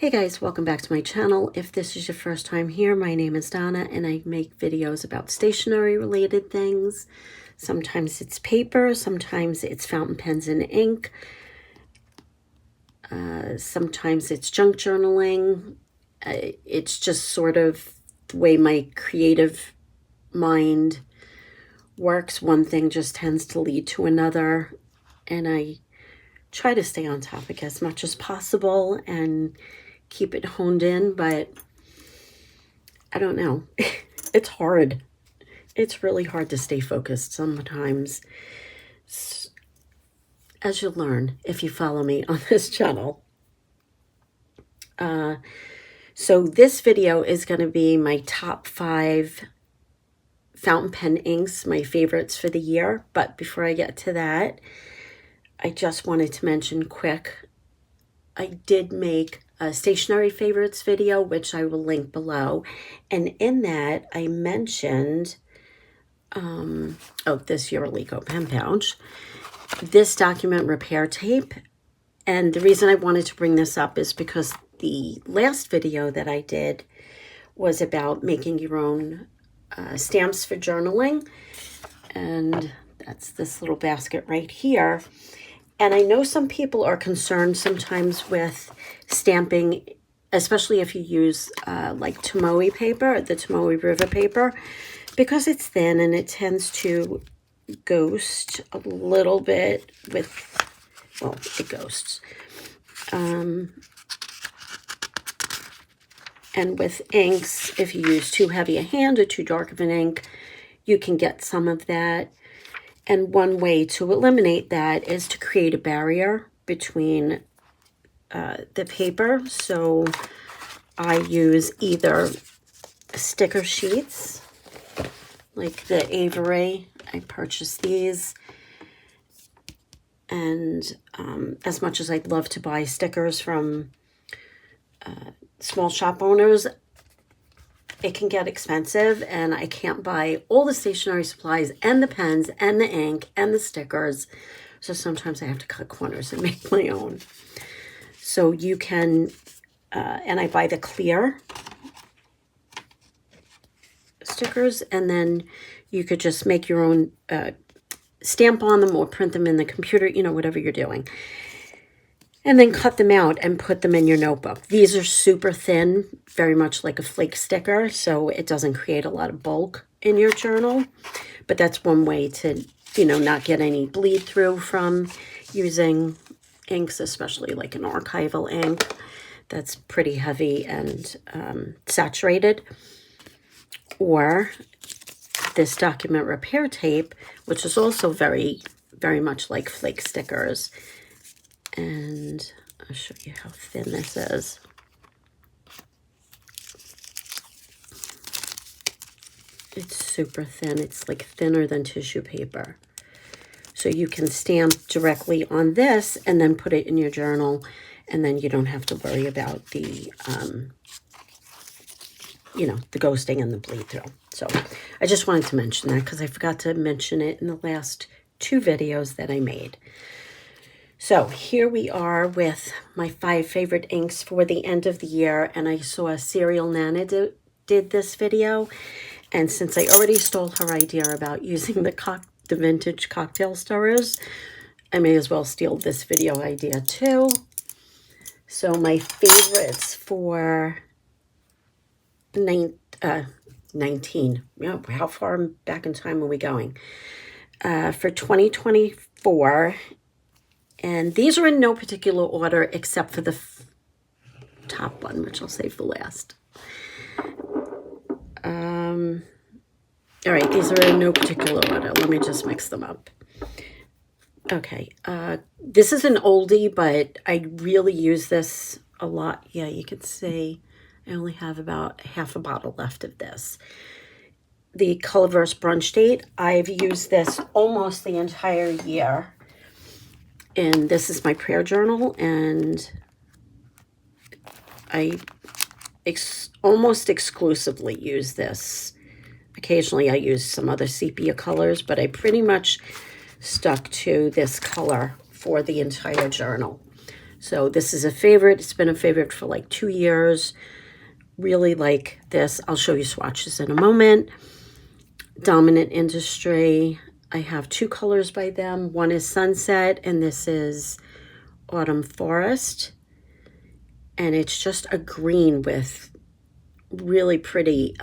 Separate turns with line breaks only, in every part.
Hey guys, welcome back to my channel. If this is your first time here, my name is Donna and I make videos about stationery related things. Sometimes it's paper, sometimes it's fountain pens and ink, sometimes it's junk journaling. It's just sort of the way my creative mind works. One thing just tends to lead to another, and I try to stay on topic as much as possible and keep it honed in, but I don't know. It's hard. It's really hard to stay focused sometimes, as you'll learn if you follow me on this channel. So this video is going to be my top 5 fountain pen inks, my favorites for the year. But before I get to that, I just wanted to mention quick, I did make a Stationery Favorites video, which I will link below. And in that, I mentioned, this Eurolico pen pouch, this document repair tape. And the reason I wanted to bring this up is because the last video that I did was about making your own stamps for journaling. And that's this little basket right here. And I know some people are concerned sometimes with stamping, especially if you use like Tomoe paper, the Tomoe River paper, because it's thin and it tends to ghost a little bit with, well, it ghosts. And with inks, if you use too heavy a hand or too dark of an ink, you can get some of that. And one way to eliminate that is to create a barrier between the paper. So I use either sticker sheets, like the Avery. I purchased these. And as much as I'd love to buy stickers from small shop owners, it can get expensive, and I can't buy all the stationery supplies and the pens and the ink and the stickers. So sometimes I have to cut corners and make my own. So you can, and I buy the clear stickers, and then you could just make your own stamp on them or print them in the computer, you know, whatever you're doing. And then cut them out and put them in your notebook. These are super thin, very much like a flake sticker, so it doesn't create a lot of bulk in your journal. But that's one way to, you know, not get any bleed through from using inks, especially like an archival ink that's pretty heavy and saturated. Or this document repair tape, which is also very, very much like flake stickers. And I'll show you how thin this is. It's super thin. It's like thinner than tissue paper. So you can stamp directly on this and then put it in your journal, and then you don't have to worry about the, you know, the ghosting and the bleed through. So I just wanted to mention that because I forgot to mention it in the last 2 videos that I made. So here we are with my 5 favorite inks for the end of the year, and I saw Serial Nana did this video, and since I already stole her idea about using the vintage cocktail stirrers, I may as well steal this video idea too. So my favorites for 19, yeah, how far back in time are we going? For 2024. And these are in no particular order except for the top one, which I'll save for last. All right, these are in no particular order. Let me just mix them up. Okay, this is an oldie, but I really use this a lot. Yeah, you can see I only have about half a bottle left of this. The Colorverse Brunch Date. I've used this almost the entire year. And this is my prayer journal, and I almost exclusively use this. Occasionally I use some other sepia colors, but I pretty much stuck to this color for the entire journal. So this is a favorite. It's been a favorite for like 2 years. Really like this. I'll show you swatches in a moment. Dominant Industry. I have 2 colors by them. One is Sunset, and this is Autumn Forest. And it's just a green with really pretty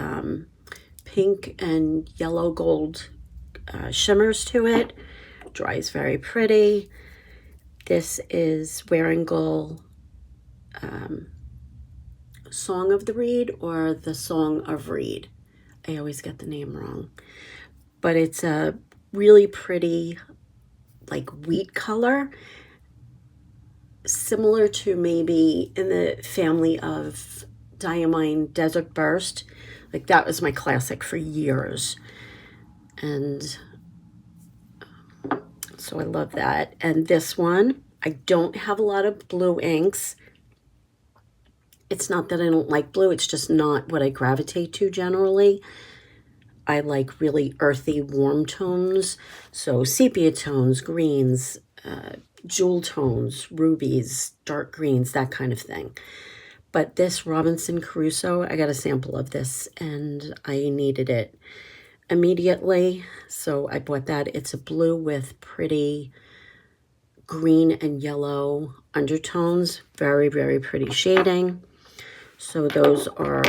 pink and yellow gold shimmers to it. Dries very pretty. This is Wearingeul Song of the Reed or the Song of Reed. I always get the name wrong. But it's a really pretty, like, wheat color, similar to maybe in the family of Diamine Desert Burst. Like, that was my classic for years. And so I love that. And this one, I don't have a lot of blue inks. It's not that I don't like blue, it's just not what I gravitate to generally. I like really earthy, warm tones. So sepia tones, greens, jewel tones, rubies, dark greens, that kind of thing. But this Robinson Crusoe, I got a sample of this and I needed it immediately. So I bought that. It's a blue with pretty green and yellow undertones. Very, very pretty shading. So those are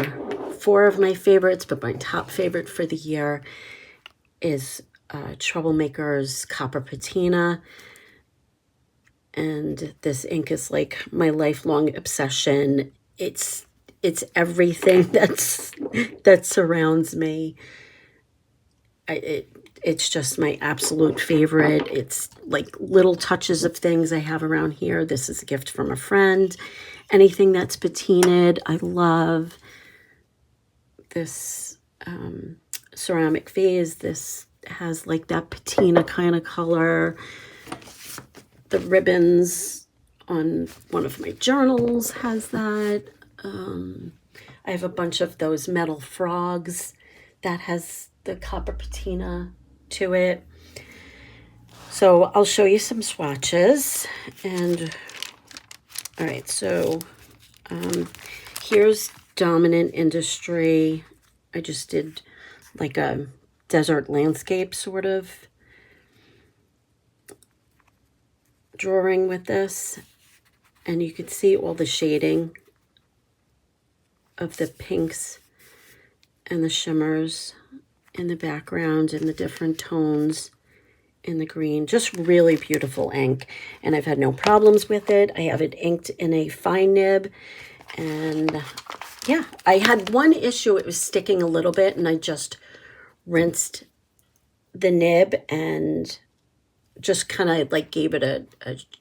4 of my favorites, but my top favorite for the year is Troublemaker's Copper Patina. And this ink is like my lifelong obsession. It's everything that surrounds me. It's just my absolute favorite. It's like little touches of things I have around here. This is a gift from a friend. Anything that's patinaed, I love. This ceramic vase, this has like that patina kind of color. The ribbons on one of my journals has that. I have a bunch of those metal frogs that has the copper patina to it. So I'll show you some swatches. And all right, so here's Dominant Industry. I just did like a desert landscape sort of drawing with this. And you could see all the shading of the pinks and the shimmers in the background and the different tones in the green. Just really beautiful ink. And I've had no problems with it. I have it inked in a fine nib. And yeah, I had one issue. It was sticking a little bit, and I just rinsed the nib and just kind of like gave it a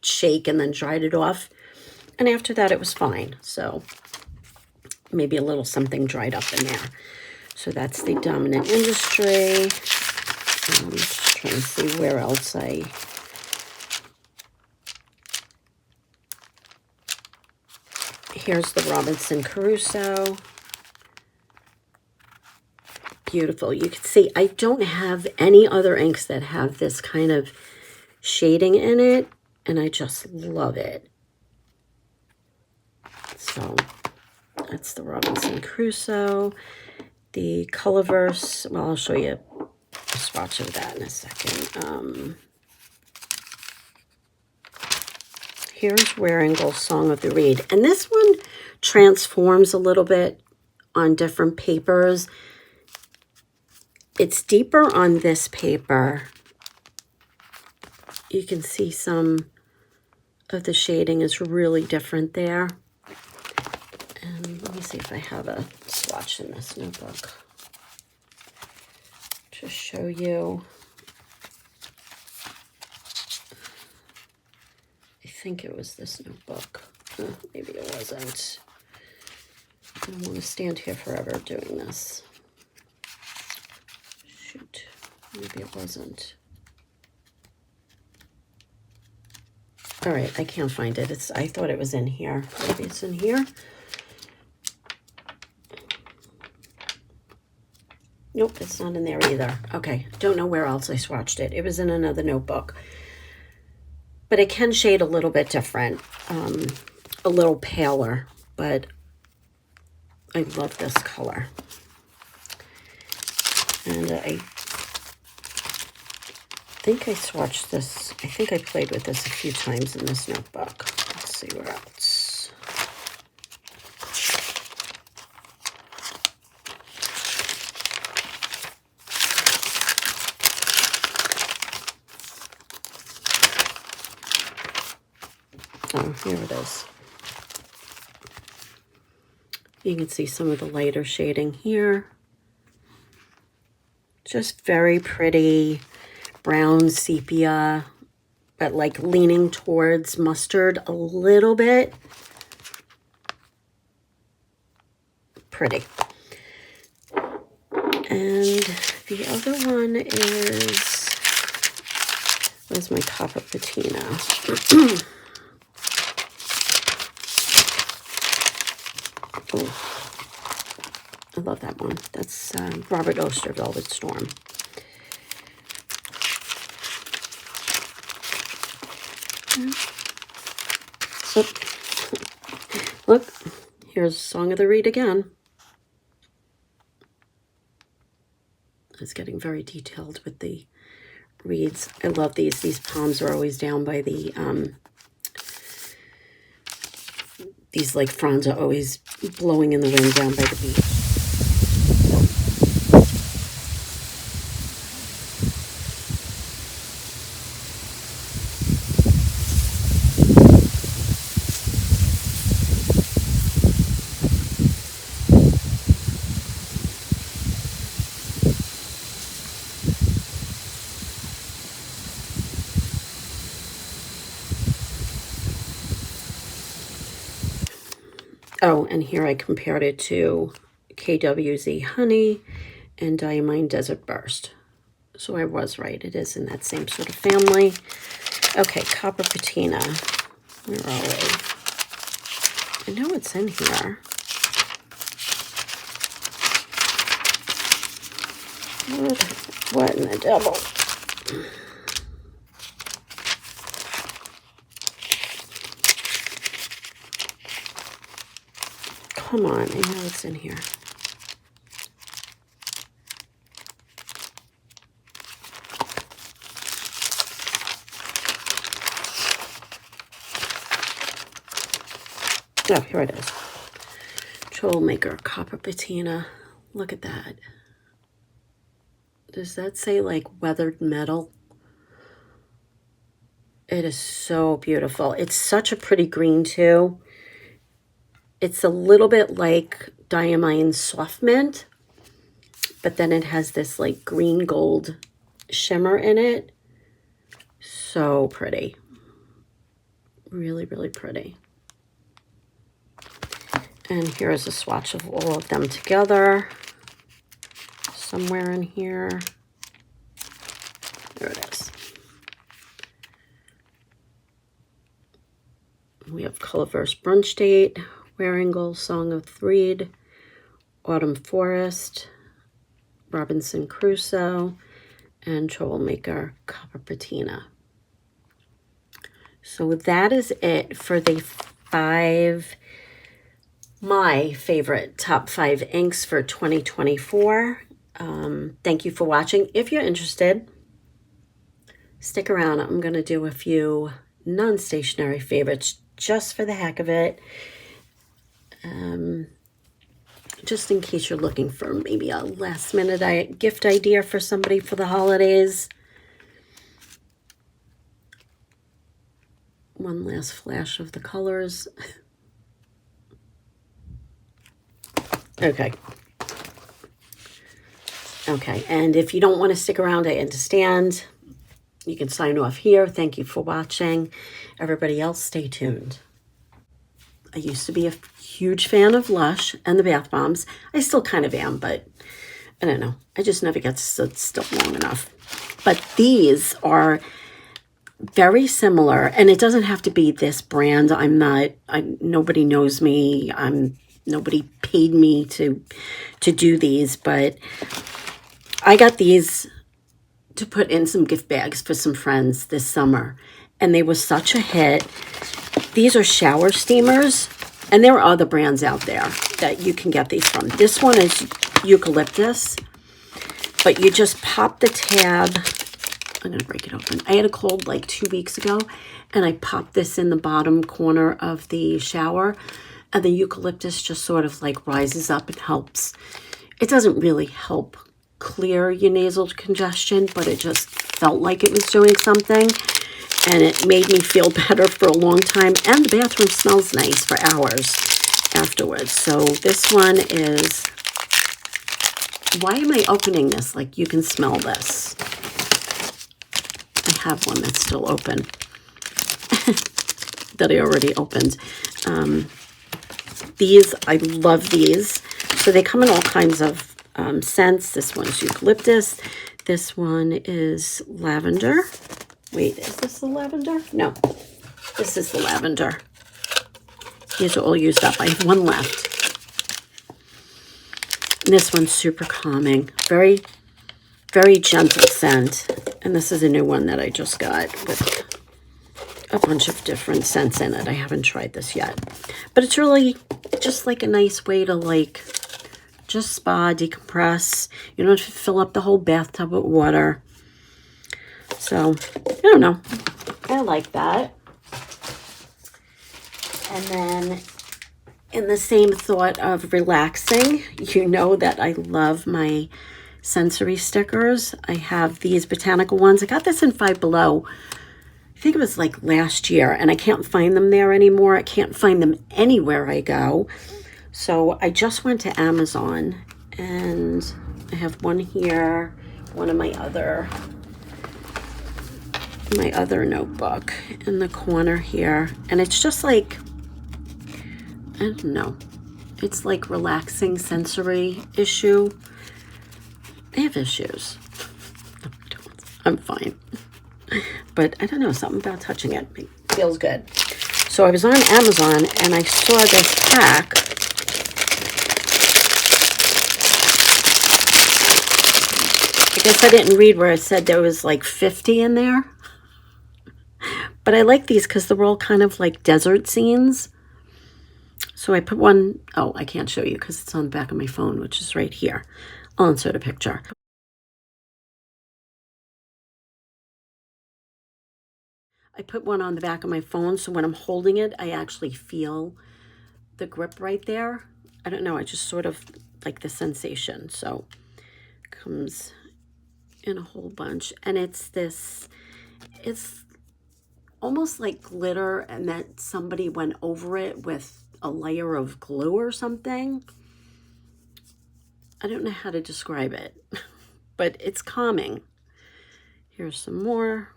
shake and then dried it off. And after that, it was fine. So maybe a little something dried up in there. So that's the Dominant Industry. I'm just trying to see where else here's the Robinson Crusoe. Beautiful. You can see I don't have any other inks that have this kind of shading in it, and I just love it. So that's the Robinson Crusoe. The Colorverse, well, I'll show you a swatch of that in a second. Here's Wearingeul Song of the Reed. And this one transforms a little bit on different papers. It's deeper on this paper. You can see some of the shading is really different there. And let me see if I have a swatch in this notebook to show you. I think it was this notebook. Maybe it wasn't. I don't want to stand here forever doing this. Shoot, maybe it wasn't. All right, I can't find it. I thought it was in here. Maybe it's in here. Nope, it's not in there either. Okay, don't know where else I swatched it. It was in another notebook. But it can shade a little bit different. a little paler, but I love this color. And I think I swatched this. I think I played with this a few times in this notebook. Let's see where else. Oh, here it is. You can see some of the lighter shading here. Just very pretty brown sepia, but like leaning towards mustard a little bit. Pretty. And the other one is, where's my copper patina? Oh, I love that one. That's Robert Oster, Velvet Storm. Look, here's Song of the Reed again. It's getting very detailed with the reeds. I love these. These palms are always down by the, these like fronds are always blowing in the wind down by the beach. Oh, and here I compared it to KWZ Honey and Diamine Desert Burst. So I was right. It is in that same sort of family. Okay, Copper Patina. Where are we? I know it's in here. What in the devil? Come on, I know it's in here. Oh, here it is. Troublemaker, Copper Patina. Look at that. Does that say like weathered metal? It is so beautiful. It's such a pretty green too. It's a little bit like Diamine Soft Mint, but then it has this like green gold shimmer in it. So pretty. Really, really pretty. And here is a swatch of all of them together. Somewhere in here. There it is. We have Colorverse Brunch Date, Waringle, Song of the Reed, Autumn Forest, Robinson Crusoe, and Troublemaker, Copper Patina. So that is it for the my favorite top 5 inks for 2024. Thank you for watching. If you're interested, stick around. I'm going to do a few non-stationary favorites just for the heck of it. Just in case you're looking for maybe a last minute gift idea for somebody for the holidays. One last flash of the colors. Okay, and if you don't want to stick around, I understand. You can sign off here. Thank you for watching. Everybody else, stay tuned. I used to be a huge fan of Lush and the bath bombs. I still kind of am, but I don't know. I just never get to sit still long enough. But these are very similar, and it doesn't have to be this brand. Nobody knows me. Nobody paid me to do these, but I got these to put in some gift bags for some friends this summer, and they were such a hit. These are shower steamers, and there are other brands out there that you can get these from. This one is eucalyptus, but you just pop the tab. I'm going to break it open. I had a cold like 2 weeks ago, and I popped this in the bottom corner of the shower, and the eucalyptus just sort of like rises up and helps. It doesn't really help clear your nasal congestion, but it just felt like it was doing something, and it made me feel better for a long time, and the bathroom smells nice for hours afterwards. So this one is, why am I opening this? Like, you can smell this. I have one that's still open that I already opened. These, I love these. So they come in all kinds of scents. This one's eucalyptus. This one is lavender. Wait, is this the lavender? No, this is the lavender. These are all used up. I have one left. And this one's super calming. Very, very gentle scent. And this is a new one that I just got with a bunch of different scents in it. I haven't tried this yet. But it's really just like a nice way to like just spa, decompress. You don't have to fill up the whole bathtub with water. So, I don't know. I like that. And then in the same thought of relaxing, you know that I love my sensory stickers. I have these botanical ones. I got this in Five Below. I think it was like last year, and I can't find them there anymore. I can't find them anywhere I go. So I just went to Amazon, and I have one here, one of my other notebook in the corner here. And it's just like, I don't know, it's like relaxing sensory issue. I have issues. No, I don't. I'm fine. But I don't know, something about touching it feels good. So I was on Amazon and I saw this pack. I guess I didn't read where it said there was like 50 in there. But I like these because they're all kind of like desert scenes. So I put one, oh, I can't show you because it's on the back of my phone, which is right here. I'll insert a picture. I put one on the back of my phone, so when I'm holding it, I actually feel the grip right there. I don't know, I just sort of like the sensation. So it comes in a whole bunch, and it's almost like glitter, and that somebody went over it with a layer of glue or something. I don't know how to describe it, but it's calming. Here's some more.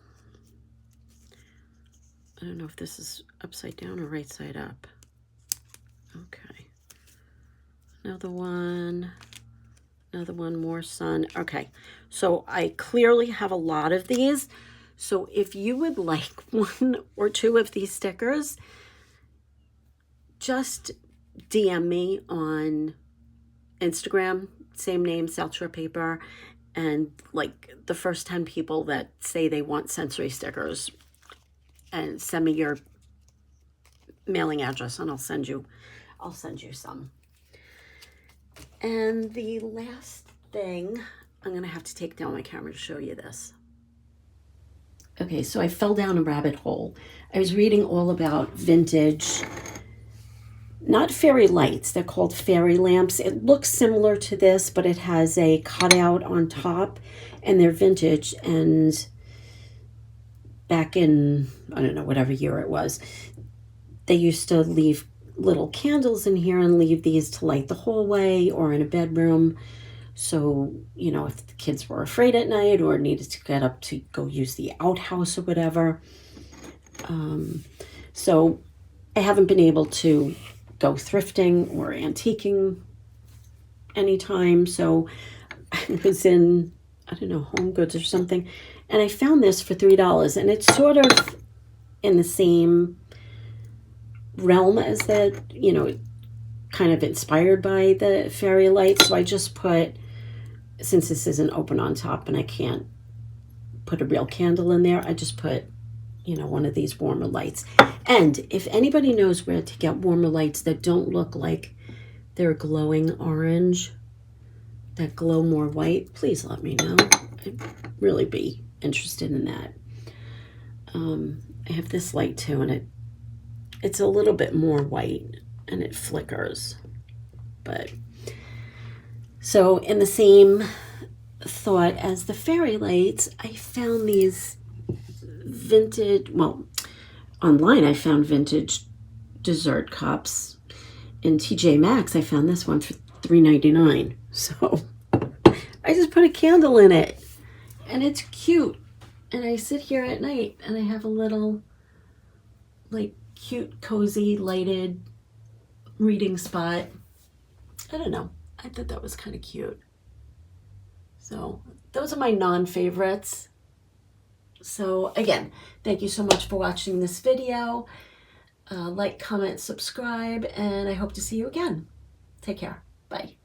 I don't know if this is upside down or right side up. Okay. Another one, more sun. Okay, so I clearly have a lot of these. So if you would like one or two of these stickers, just DM me on Instagram, same name, South Shore Paper, and like the first 10 people that say they want sensory stickers, and send me your mailing address and I'll send you some. And the last thing, I'm gonna have to take down my camera to show you this. Okay, so I fell down a rabbit hole. I was reading all about vintage, not fairy lights, they're called fairy lamps. It looks similar to this, but it has a cutout on top, and they're vintage. And back in, I don't know, whatever year it was, they used to leave little candles in here and leave these to light the hallway or in a bedroom. So, you know, if the kids were afraid at night or needed to get up to go use the outhouse or whatever. So I haven't been able to go thrifting or antiquing anytime. So I was in, I don't know, Home Goods or something, and I found this for $3, and it's sort of in the same realm as that, you know, kind of inspired by the fairy lights. So I just put, since this isn't open on top and I can't put a real candle in there, I just put you know, one of these warmer lights. And if anybody knows where to get warmer lights that don't look like they're glowing orange, that glow more white, please let me know. I'd really be interested in that. I have this light too, and it's a little bit more white and it flickers. But so in the same thought as the fairy lights, I found these vintage, well, online I found vintage dessert cups. In TJ Maxx I found this one for $3.99. So I just put a candle in it and it's cute. And I sit here at night and I have a little like cute, cozy, lighted reading spot. I don't know. I thought that was kind of cute. So those are my non-favorites. So again, thank you so much for watching this video. Like, comment, subscribe, and I hope to see you again. Take care. Bye.